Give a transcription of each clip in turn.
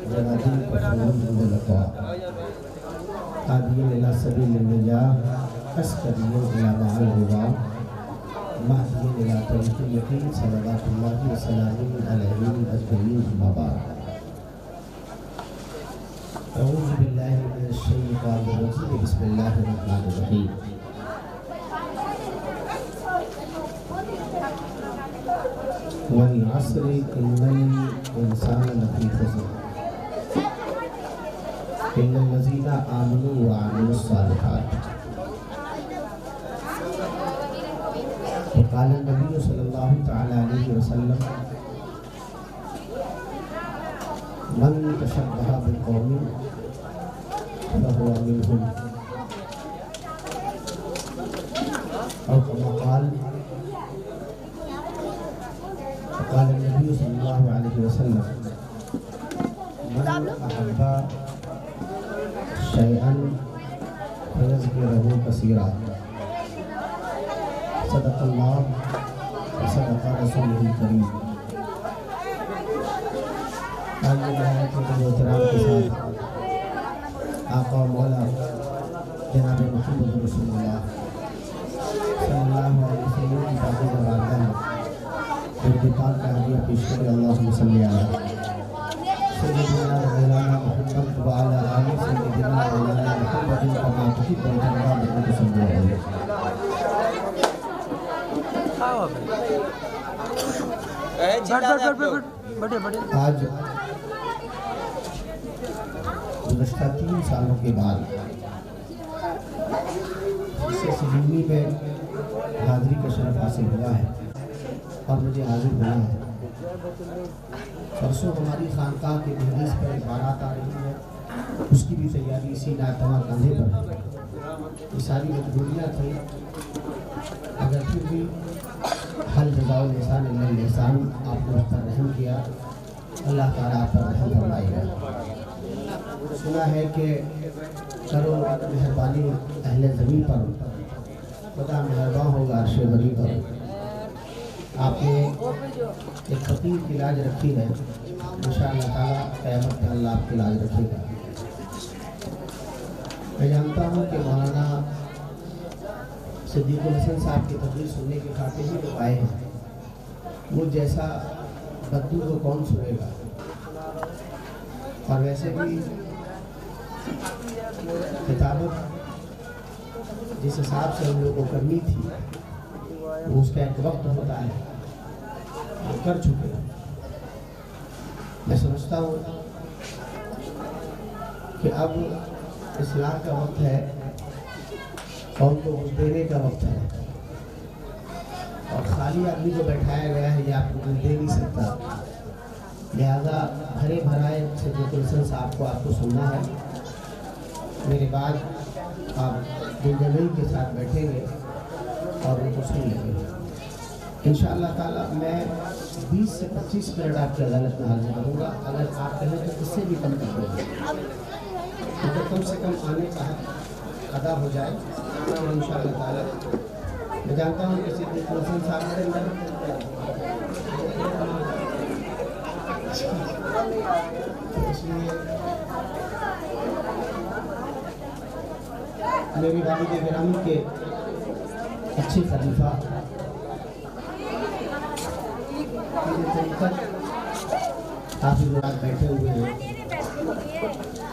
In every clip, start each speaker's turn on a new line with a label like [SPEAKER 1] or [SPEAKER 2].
[SPEAKER 1] جنادين كفرون عند اللقاء هاديين إلى سبيل النجاة أسكريين إلى مع الهدى مهديين إلى طريق اليقين صلوات الله وسلامه عليهم أجمعين أما بعد أعوذ بالله من الشيطان الرجيم بسم الله الرحمن الرحيم والعصر إن الإنسان لفي خسر إلا الذين آمنوا وعملوا الصالحات وقال النبي صلى الله تعالى عليه وسلم من تشبه بالقوم فهو منهم أو كما قال وقال النبي صلى الله عليه وسلم من أحب شيئا فيذكره كثيرا صدق الله وصدق رسوله الكريم آج ملائک محترام کے ساتھ آقا و مولا جناب محمد رسول اللہ صلی اللہ علیہ وسلم کی تعظیم و بارگاہ میں ارتقال کا ہدیہ پیش کرے اللہم صلی علیہ سیدنا مولانا محمد وعلی آلہ سیدنا مولانا محمد کما تحب و ترضى بحق صلی علیہ آج گزشتہ 3 سالوں کے بعد اسے سلیمی میں حاضری کا شرف حاصل ہوا ہے اور مجھے حاضر ہونا ہے۔ پرسوں ہماری خانقاہ کے مجلس پر ایک بارات آ رہی ہے، اس کی بھی تیاری اسی ناتواں کندھے پر ہے۔ یہ ساری مجبوریاں تھیں، اگر پھر بھی حل جزاء الاحسان الا الاحسان آپ نے اس پر رحم کیا، اللہ تعالیٰ آپ پر رحم فرمائے گا۔ سنا ہے کہ کرو مہربانی اہل زمین پر خدا مہربان ہوگا عرش بری پر۔ آپ نے ایک فقیر کی لاج رکھی ہے، انشاءاللہ تعالیٰ قیامت میں اللہ آپ کی لاج رکھے گا۔ میں جانتا ہوں کہ مولانا صدیق الحسن صاحب کی تقریر سننے کی خاطر ہی لوگ آئے ہیں، وہ جیسا بدو کو کون سنے گا۔ اور ویسے بھی خطابت جس حساب سے ہم لوگوں کو کرنی تھی وہ اس کا ایک وقت ہوتا ہے، ہم کر چکے ہیں۔ میں سمجھتا ہوں کہ اب اصلاح کا وقت ہے، قوم کو کچھ دینے کا وقت ہے، اور خالی آدمی کو بیٹھایا گیا ہے یہ آپ کو کچھ دے نہیں سکتا، لہذا بھرے بھرائے صدیق الحسن صاحب کو آپ کو سننا ہے۔ میرے بعد آپ دلجمعی کے ساتھ بیٹھیں گے اور ان کو سن لیں گے انشاءاللہ تعالیٰ۔ میں 20 سے 25 منٹ آپ کی عدالت میں حاضر کروں گا، اگر آپ کہیں تو اس سے بھی کم کر دیں گے، اگر کم سے کم آنے کا حق ادا ہو جائے تو انشاءاللہ تعالیٰ۔ میں جانتا ہوں کہ صدیق الحسن صاحب کے اندر اس لیے میری والد گرامی کے اچھے خلیفہ کافی لوگ بیٹھے ہوئے ہیں،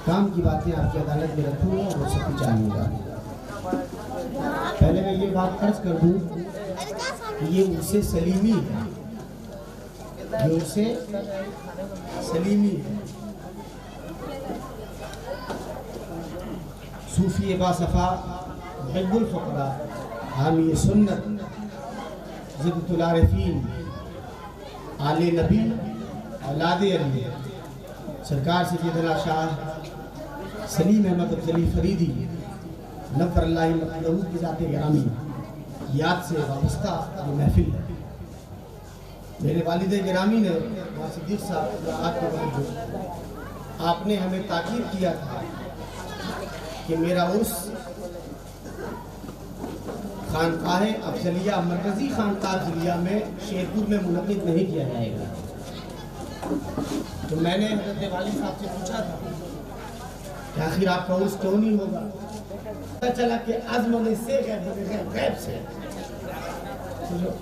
[SPEAKER 1] کام کی باتیں آپ کی عدالت میں رکھوں گا اور اسے پہچانوں گا۔ پہلے میں یہ بات عرض کر دوں کہ یہ عرص سلیمی ہے، یہ عرص سلیمی ہے۔ صوفی باصفا محب الفقراء حامی سنت زبط العارفین آل نبی اولاد علی سرکار سیدنا شاہ سلیم احمد افضلی فریدی نفر اللہ مطلعہ کی ذات گرامی یاد سے وابستہ یہ محفل ہے۔ میرے والد گرامی نے صدیق صاحب آپ نے ہمیں تاکید کیا تھا کہ میرا عرس خانقاہ افضلیہ مرکزی خانقاہ افضلیہ میں شیرپور میں منعقد نہیں کیا جائے گا، تو میں نے حضرت والد صاحب سے پوچھا تھا کہ آخر آپ کا عرس کیوں نہیں ہوگا؟ پتہ چلا کہ عزم میں سے غیب سے غیب.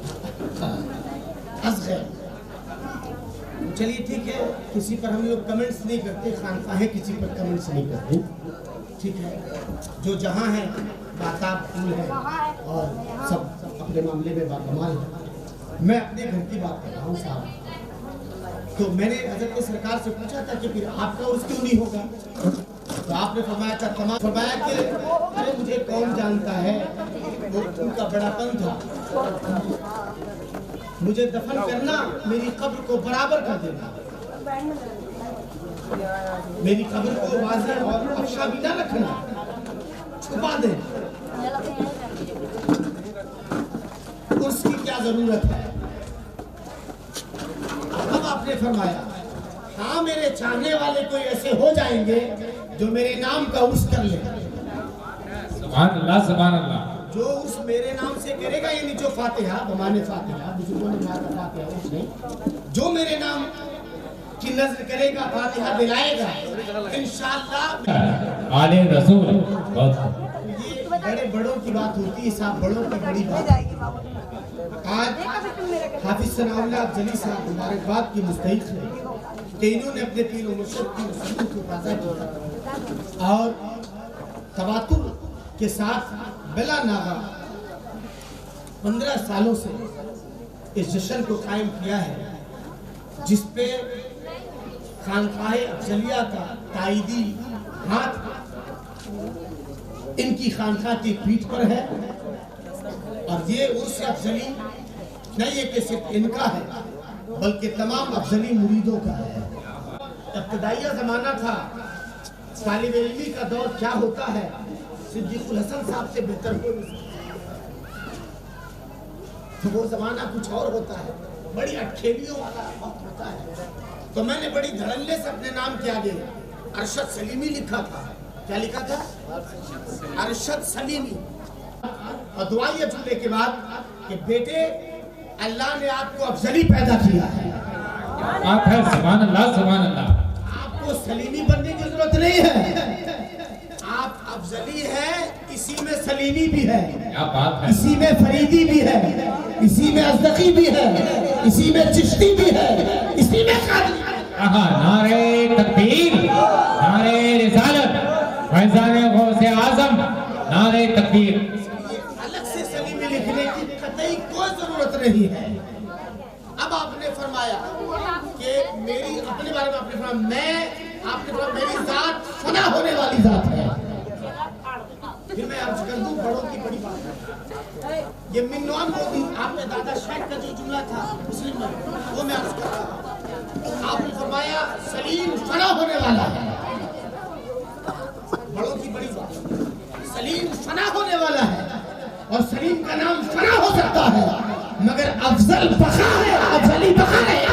[SPEAKER 1] چلیے ٹھیک ہے، کسی پر ہم لوگ کمنٹس نہیں کرتے، خانقاہیں کسی پر کمنٹس نہیں کرتے، ٹھیک ہے. جو جہاں ہیں باتاب ہیں اور سب اپنے معاملے میں باکمال ہیں. میں اپنے گھر کی بات کر رہا ہوں صاحب. تو میں نے حضرت سرکار سے پوچھا تھا کہ پھر آپ کا عرس کیوں نہیں ہوگا؟ تو آپ نے فرمایا تھا فرمایا کہ ارے مجھے کون جانتا ہے، وہ ان کا بڑا پن تھا. مجھے دفن کرنا، میری قبر کو برابر کر دینا، میری قبر کو واضح اور افشا بھی نہ رکھنا، چھپا دے. عرس کی کیا ضرورت ہے؟ اب آپ نے فرمایا ہاں میرے چاہنے والے کوئی ایسے ہو جائیں گے جو میرے نام کا عرس کر لے.
[SPEAKER 2] سبحان اللہ سبحان اللہ.
[SPEAKER 1] جو عرس میرے نام سے کرے گا، یعنی جو فاتحہ بمانے فاتحہ بزرگوں نے مانا فاتحہ عرس نہیں، جو میرے نام کی نظر کرے گا، فاتحہ دلائے گا، انشاءاللہ
[SPEAKER 2] آلِ رسول.
[SPEAKER 1] یہ بڑے بڑوں کی بات ہوتی ہے صاحب، بڑوں کی بڑی بات. آج حافظ ثناء اللہ افضلی صاحب مبارکباد کی مستحق ہے کہ انہوں نے اپنے پیر و مرشد کی اصولوں کو تازہ کیا اور تواتر کے ساتھ بلا ناغہ 15 سالوں سے اس جشن کو قائم کیا ہے، جس پہ خانقاہ افضلیہ کا تائیدی ہاتھ ان کی خانقاہ کی پیٹھ پر ہے. اور یہ عرس افضلی نہیں ہے کہ صرف ان کا ہے بلکہ تمام افضلی مریدوں کا ہے. ابتدائیہ زمانہ تھا، طالب علمی کا دور کیا ہوتا ہے صدیق الحسن صاحب سے بہتر کوئی نہیں. تو وہ زمانہ کچھ اور ہوتا ہے، بڑی اٹھیلیوں والا وقت ہوتا ہے. تو میں نے بڑی دھڑلے سے اپنے نام کے آگے ارشد سلیمی لکھا تھا. کیا لکھا تھا؟ ارشد سلیمی. اور دعائیہ جملے کے بعد کہ بیٹے اللہ نے آپ کو افضلی پیدا کیا ہے.
[SPEAKER 2] آپ ہے سبحان اللہ سبحان اللہ.
[SPEAKER 1] آپ کو سلیمی بننے کی ضرورت نہیں ہے، آپ افضلی ہیں، اسی میں سلیمی بھی ہے،
[SPEAKER 2] کیا بات ہے،
[SPEAKER 1] اسی میں فریدی بھی ہے، اسی میں ازدقی بھی ہے، اسی میں چشتی بھی ہے، اسی میں قادری.
[SPEAKER 2] نعرہ تکبیر، نعرہ رسالت، فیضان غوث اعظم، نعرہ تکبیر.
[SPEAKER 1] الگ سے سلیمی لکھنے کی قطعی کوئی ضرورت نہیں ہے. اب آپ نے فرمایا کہ میری اپنے بارے میں آپ نے فرمایا آپ نے فرمایا میری ذات فنا ہونے والی ذات ہے. پھر میں عرض کر دوں بڑوں کی بڑی بات ہے. یہ منوان مودی آپ نے دادا شیخ کا جو جملہ تھا مسلم میں وہ میں عرض کر رہا ہوں. آپ نے فرمایا سلیم فنا ہونے والا ہے. بڑوں کی بڑی بات، سلیم فنا ہونے والا ہے اور سلیم کا نام فنا ہو سکتا ہے مگر افضل بقا ہے، افضلی بقا ہے.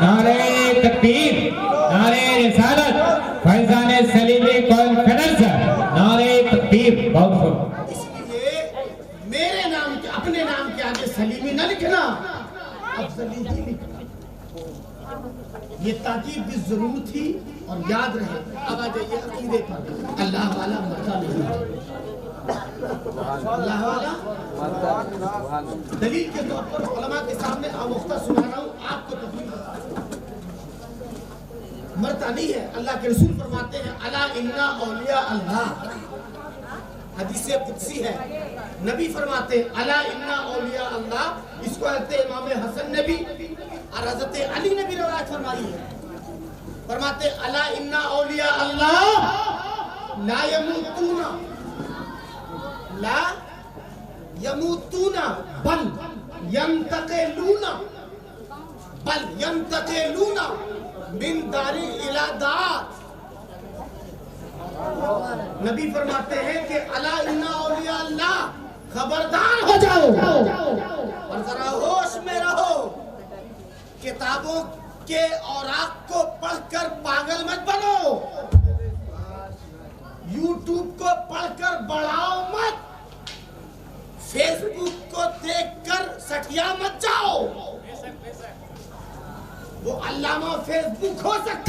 [SPEAKER 2] نعرہ تکبیر، نعرہ رسالت، فیضان سلیمی کانفرنس، نعرہ تکبیر. بہت خوب.
[SPEAKER 1] اس لیے میرے نام کے اپنے نام کے آگے سلیمی نہ لکھنا، افضلی ہی لکھنا. یہ تاکید بھی ضرور تھی اور یاد رہے. اب آ جائیے عقیدے پر. اللہ والا مرتا نہیں، اللہ والا دلیل کے طور پر علماء کے سامنے آموختہ سنا رہا ہوں، آپ کو تفریح مرتا نہیں ہے. اللہ کے رسول فرماتے ہیں الا ان اولیاء اللہ، حدیث قدسی ہے. نبی فرماتے ہیں الا ان اولیاء اللہ. اس کو حضرت امام حسن نے بھی اور حضرت علی نے بھی روایت فرمائی ہے. فرماتے الا ان اولیاء اللہ لا یموتون، لا یموتون بل ینتقلون، بل ینتقلون من دار الی دار. نبی فرماتے ہیں کہ الا ان اولیاء اللہ، خبردار ہو جاؤ اور ذرا ہوش میں رہو. کتابوں کے اوراق کو پڑھ کر پاگل مت بنو، یوٹیوب کو پڑھ کر بڑھاؤ مت، فیس بک کو دیکھ کر سٹیا مت جاؤ. وہ علامہ فیس بک ہو سکتا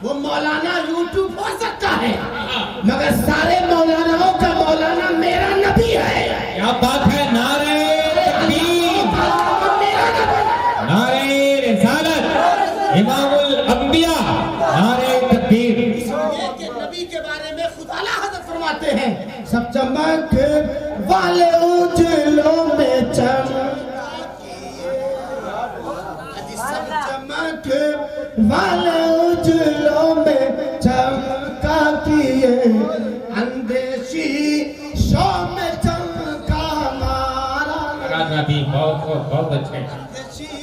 [SPEAKER 1] وہ مولانا یوٹیوب ہو سکتا ہے مگر سارے مولاناؤں کا مولانا میرا نبی ہے.
[SPEAKER 2] کیا بات ہے. نعرہ تکبیر, نعرہ رسالت, امام الانبیاء, نعرہ تکبیر.
[SPEAKER 1] یہ کہ نبی کے بارے میں خدا اعلیٰ حضرت فرماتے ہیں سب چمک والے اجلوں میں والے اجلوں میں چمکا کیے اندیشی شو میں چمکا ہمارا
[SPEAKER 2] نبی. بہت اچھے.
[SPEAKER 1] اندیشی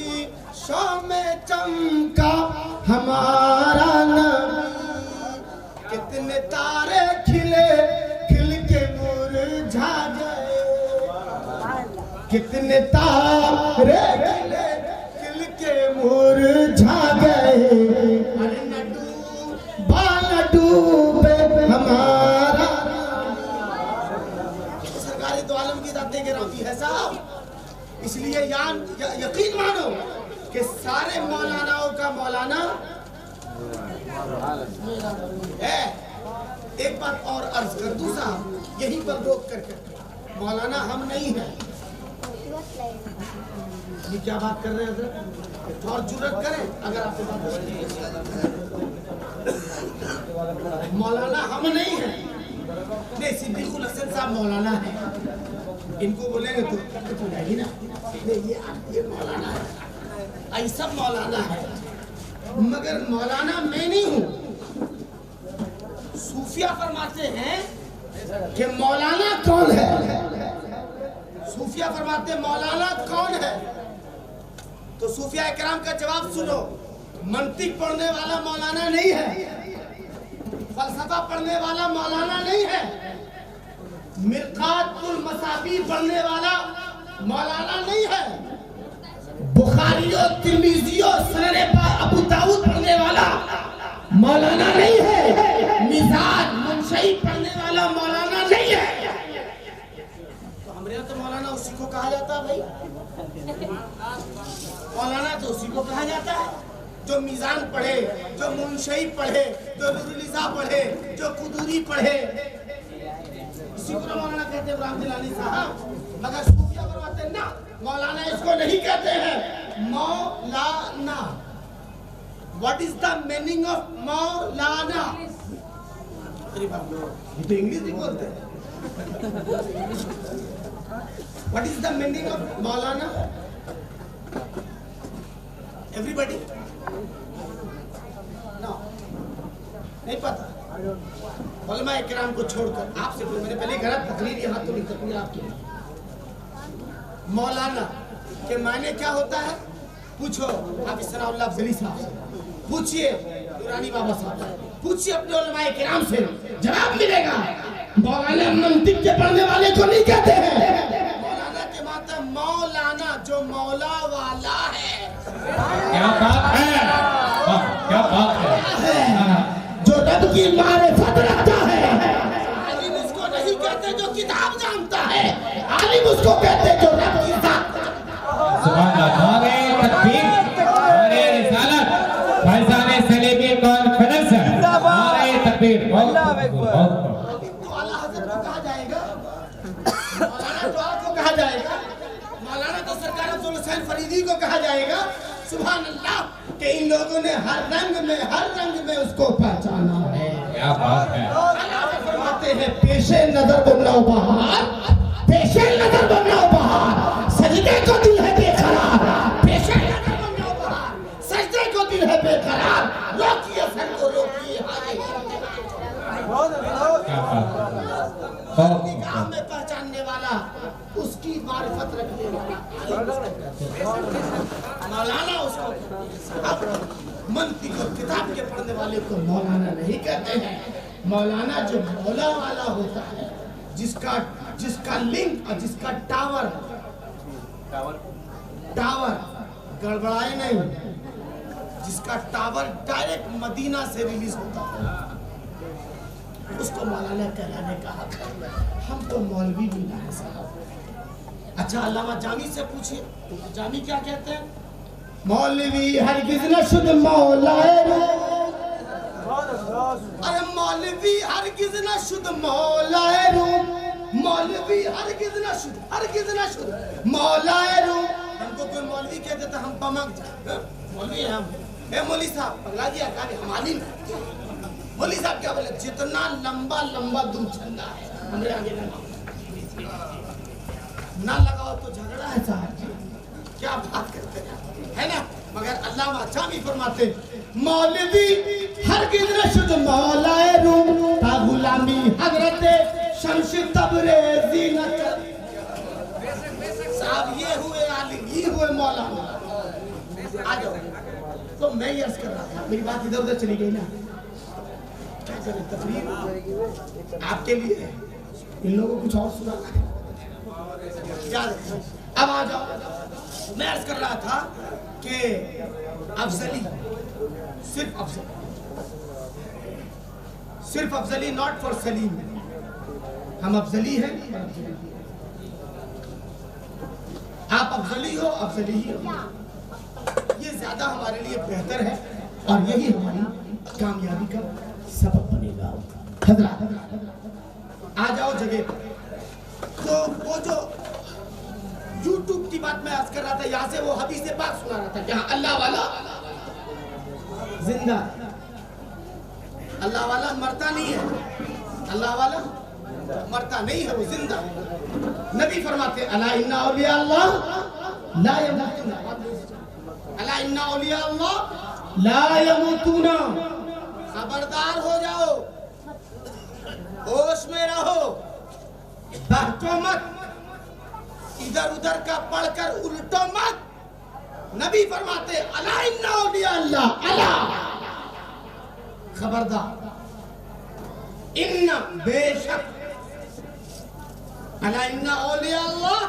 [SPEAKER 1] شو میں چمکا ہمارا نبی. کتنے تارے کھلے کھل کے مرجھا گئے, کتنے تارے کھلے کھل کے مرجھا گئے. ارے نہ ڈوبا نہ ڈوبے ہمارا. سرکار دو عالم کی ذات گرامی ہے صاحب, اس لیے یقین مانو کہ سارے مولاناؤں کا مولانا ہے. ایک بات اور عرض کر دوں صاحب, یہیں پر روک کر کے مولانا ہم نہیں ہیں. یہ کیا بات کر رہے ہیں حضرت؟ اور جرت کریں اگر آپ کو مولانا ہم نہیں ہیں. نہیں, صدیق الحسن صاحب مولانا ہے. ان کو بولیں گے تو نہیں نا, یہ مولانا ہے, یہ سب مولانا ہے مگر مولانا میں نہیں ہوں. صوفیہ فرماتے ہیں کہ مولانا کون ہے. صوفیہ فرماتے ہیں مولانا کون ہے. تو صوفیہ اکرام کا جواب سنو. منطق پڑھنے والا مولانا نہیں ہے, فلسفہ پڑھنے والا مولانا نہیں ہے, مرقات المصابیح پڑھنے والا مولانا نہیں ہے, بخاری و ترمذی و سنن ابو داؤد پڑھنے والا مولانا نہیں ہے, مزاج منشئی پڑھنے والا مولانا نہیں ہے. تو ہمارے یہاں تو مولانا اسی کو کہا جاتا ہے بھائی. مولانا تو اسی کو کہا جاتا ہے جو میزان پڑھے, جو منشئی پڑھے, جو نور النساء پڑھے, جو قدوری پڑھے, اسی کو مولانا کہتے ہیں ابراہیم جیلانی صاحب. مگر صوفیہ فرماتے ہیں نا, مولانا اس کو نہیں کہتے ہیں. مولانا, what is the meaning of مولانا؟ یہ تو انگلیش بھی بولتے ہیں. What is the meaning of Maulana? Everybody? No. نہیں پتا. علماء اکرام کو چھوڑ کر آپ سے میں نے پہلے غلط تقریر یہاں تو نہیں تقریر آپ کی. مولانا کے معنی کیا ہوتا ہے پوچھو آپ ثناء اللہ افضلی صاحب سے, پوچھئے نورانی بابا صاحب سے, پوچھئے اپنے علماء اکرام سے, جواب ملے گا. مولانا منطق کے پڑھنے والے کو نہیں کہتے ہیں. مولانا کے معنی مولانا جو مولا والا ہے.
[SPEAKER 2] کیا بات ہے, کیا بات ہے,
[SPEAKER 1] جو رب کی معرفت رکھتا ہے. عالم اس کو نہیں کہتے جو کتاب جانتا ہے, عالم اس کو کہتے جو رب کی ذات.
[SPEAKER 2] سبحان اللہ. نعرہ تکبیر, نعرہ رسالت, فیضان صلیبی کانفرنس, نعرہ تکبیر.
[SPEAKER 1] تو اعلیٰ حضرت کو کہا جائے گا, مولانا تو آپ کو کہا جائے گا, مولانا تو سرکار عبدالحسین فریدی کو کہا جائے گا. سبحان اللہ کہ ان لوگوں نے ہر رنگ میں اس کو پہچانا ہے.
[SPEAKER 2] کیا بات ہے.
[SPEAKER 1] اللہ فرماتے ہیں پیش نظر بنو بہار, پیش نظر بنو بہار, سجدے کو دل ہے بے قرار. پیش نظر بنو بہار, سجدے کو دل ہے بے قرار. روکیے سر کو روکیے, نگاہ میں پہچاننے والا, اس کی معرفت رکھنے والا مولانا. اس کو منطق اور کتاب کے پڑھنے والے کو مولانا نہیں کہتے ہیں. مولانا جو مولا والا ہوتا ہے, جس کا لنک اور جس کا ٹاور گڑبڑائے نہیں, جس کا ٹاور ڈائریکٹ مدینہ سے ریلیز ہوتا ہے, اس کو مولانا کہلانے کا حق ہے. ہم تو مولوی بھی نہ ہے صاحب. اچھا علامہ جامی سے پوچھئے, جامی کیا کہتے ہیں؟ مولوی ہرگز نہ شد مولا رو, ارے مولوی ہرگز نہ شد مولائے روم، مولوی ہرگز نہ شد مولائے روم. ہم کو کوئی مولوی کہتے تھا ہم پمک جائیں، مولوی ہیں ہم. اے مولوی صاحب پگلا دیا کاری ہماری نہیں. مولوی صاحب کیا بولے؟ جتنا لمبا دم چلنا ہے ہمارے آگے نہ لگاؤ تو جھگڑا ہے صاحب جی. کیا بات کرتے ہیں ہے نا. مگر علامہ جامی فرماتے مولوی ہرگز نہ شد مولائے روم تا غلامی حضرت شمس تبریزی نہ کر. صاحب یہ ہوئے عالم، یہ ہوئے مولانا. آ جاؤ. تو میں یہ عرض کر رہا تھا، میری بات ادھر ادھر چلی گئی نا. کیا کریں، تفریح آپ کے لیے ہے، ان لوگوں کو کچھ اور سنانا ہے. اب آ جاؤ. میں عرض کر رہا تھا کہ افضلی صرف افضلی ناٹ فار سلیم. ہم افضلی ہیں، آپ افضلی ہو، افضلی ہی ہو. یہ زیادہ ہمارے لیے بہتر ہے اور یہی ہماری کامیابی کا سبب بنے گا. حضرات آ جاؤ جگہ پر. تو وہ جو یوٹیوب کی بات میں عرض کر رہا تھا، یہاں سے وہ حدیث پاک سنا رہا تھا کہ ہاں اللہ والا زندہ ہے، اللہ والا مرتا نہیں ہے، اللہ والا مرتا نہیں ہے، وہ زندہ ہے. نبی فرماتے الا ان اولیاء اللہ لا یموتون، الا ان اولیاء اللہ لا یموتون. خبردار ہو جاؤ، ہوش میں رہو، بہکو مت، ادھر ادھر کا پڑھ کر الٹو مت. نبی فرماتے الا ان اولیاء اللہ، الا خبردار، ان بے شک، الا ان اولیاء اللہ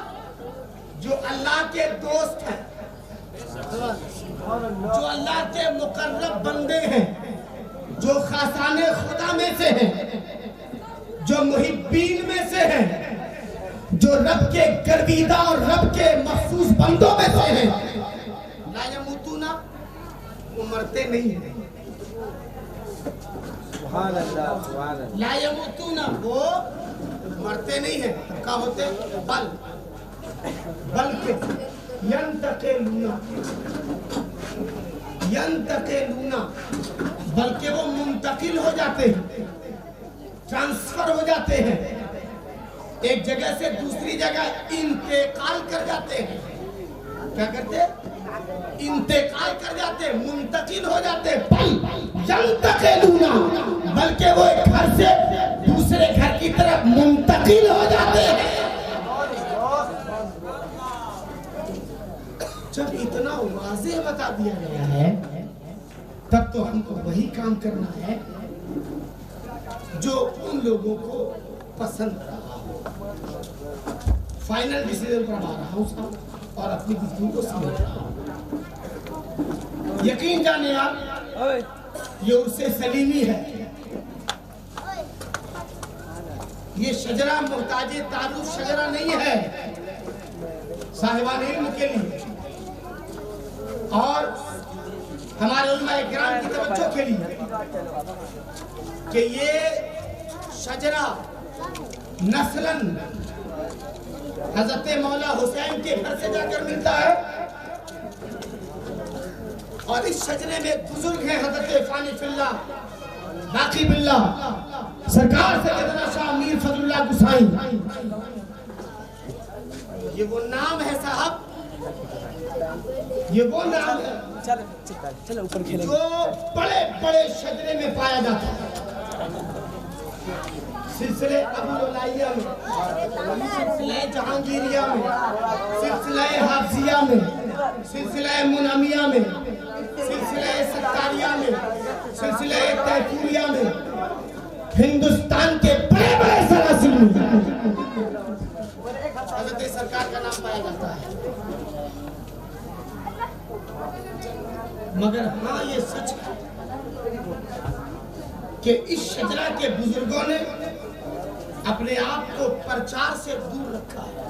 [SPEAKER 1] جو اللہ کے دوست ہیں، جو اللہ کے مقرب بندے ہیں، جو خاصان خدا میں سے ہیں، جو محبین میں سے ہیں، جو رب کے گرویدہ اور رب کے مخصوص بندوں میں سے ہیں، لا یموتون، وہ مرتے نہیں ہیں. لا یموتون، وہ مرتے نہیں ہیں. کیا ہوتے؟ بلکہ ینتقلون، بلکہ وہ منتقل ہو جاتے ہیں، ٹرانسفر ہو جاتے ہیں، ایک جگہ سے دوسری جگہ انتقال کر جاتے ہیں. کیا کرتے؟ انتقال کر جاتے، منتقل ہو جاتے. بل ینتقلون، بلکہ وہ ایک گھر سے دوسرے گھر کی طرف منتقل ہو جاتے ہیں. جب اتنا واضح بتا دیا گیا ہے تب تو ہم کو وہی کام کرنا ہے جو ان لوگوں کو پسند رہا ہو. فائنل ڈیسیژن پر آ رہا ہوں صاحب اور اپنی گفتگو کو سمجھ رہا ہوں. یقین جانے آپ یہ عرس سلیمی ہے. یہ شجرہ محتاج تعارف شجرہ نہیں ہے صاحبان علم کے لیے اور ہمارے علماء کرام کی توجہ کے لیے کہ یہ شجرہ نسلاً حضرت مولا حسین کے گھر سے جا کر ملتا ہے اور اس شجرے میں بزرگ ہیں حضرت فانی فی اللہ باقی باللہ سرکار سیدنا شاہ میر فضل اللہ گسائی. یہ وہ نام ہے صاحب، یہ وہ نام ہے جو بڑے بڑے شجرے میں پایا جاتا ہے. سلسلے ابو العالیہ میں، سلسلے جہانگیریہ میں، سلسلے حافظیہ میں، سلسلے منامیہ میں، سلسلے ستاریہ میں، سلسلے تیفوریہ میں، ہندوستان کے بڑے بڑے سلاسل میں حضرت سرکار کا نام پایا جاتا ہے. مگر ہاں یہ سچ ہے کہ اس شجرہ کے بزرگوں نے اپنے آپ کو پرچار سے دور رکھا ہے.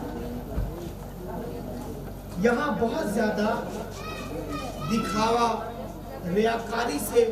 [SPEAKER 1] یہاں بہت زیادہ دکھاوا ریاکاری سے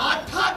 [SPEAKER 1] 8-8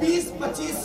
[SPEAKER 1] 20-25